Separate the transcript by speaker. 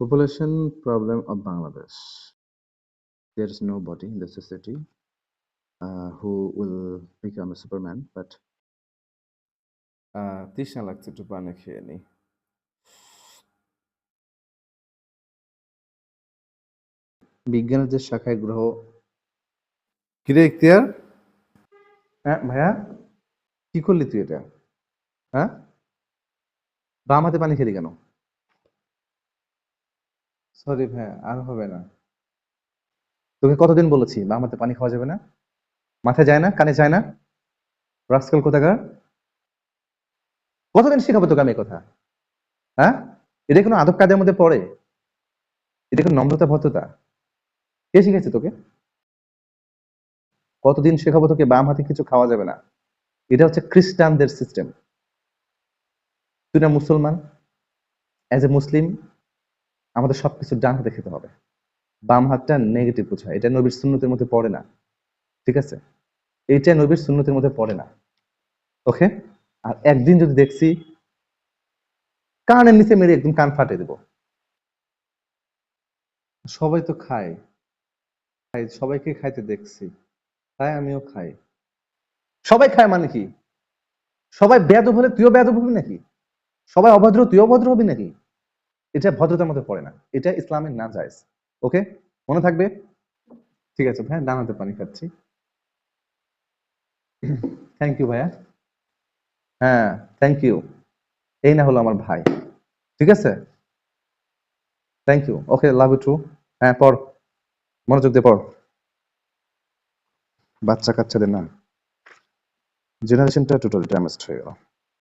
Speaker 1: Population problem of Bangladesh. There is nobody in the society who will become a Superman, but তৃষ্ণা লাগছে, একটু পানি খেয়ে নি। বিজ্ঞানের যে শাখায় গ্রহ, কিরে ইখতিয়ার? হ্যাঁ ভাইয়া, কি করলি তুই এটা? হ্যাঁ, বাম হাতে পানি খেলি কেন? সরি ভাইয়া, আর হবে না। তোকে কতদিন বলেছি বাম হাতে পানি খাওয়া যাবে না? মাথায় যায় না, কানে যায় না? রাস্কেল কোথাকার! কতদিন শেখাবো তোকে আমি এই কথা? হ্যাঁ, এটা কোনো আদব কায়দার মধ্যে পড়ে? এটা কোনো নম্রতা ভদ্রতা? কে শিখেছে তোকে? কতদিন শেখাবো তোকে বাম হাতে কিছু খাওয়া যাবে না? এটা হচ্ছে খ্রিস্টানদের সিস্টেম। তুই না মুসলমান, অ্যাজ এ মুসলিম আমাদের সবকিছু ডান হাতে খেতে হবে। বাম হাতটা নেগেটিভ বোঝায়, এটা নবীর সুন্নতের মধ্যে পড়ে না। ঠিক আছে, এইটা নবীর সুন্নতের মধ্যে পড়ে না। ওকে, আর একদিন যদি দেখছি কানের নিচে মেরে একদম কান ফাটে দেব। সবাই তো খায়, সবাইকে খাইতে দেখছি, তাই আমিও খাই। সবাই খায় মানে কি? সবাই বেয়াদব হলে তুইও বেয়াদব হবি নাকি? সবাই অভদ্র তুইও অভদ্র হবি নাকি? এটা ভদ্রতার মধ্যে পড়ে না, এটা ইসলামের না জায়েজ। ওকে, মনে থাকবে। ঠিক আছে ভাই, ডান হাতে পানি খাচ্ছি। থ্যাংক ইউ ভাইয়া। হ্যাঁ, থ্যাংক ইউ। এই না হলো আমার ভাই। ঠিক আছে, thank you. Okay, love you too. হ্যাঁ, পড়, মনোযোগ দিয়ে পড়। বাচ্চা কাচ্চাদের না, জেনারেশনটা টোটালি ড্যামেজড হয়ে গেল।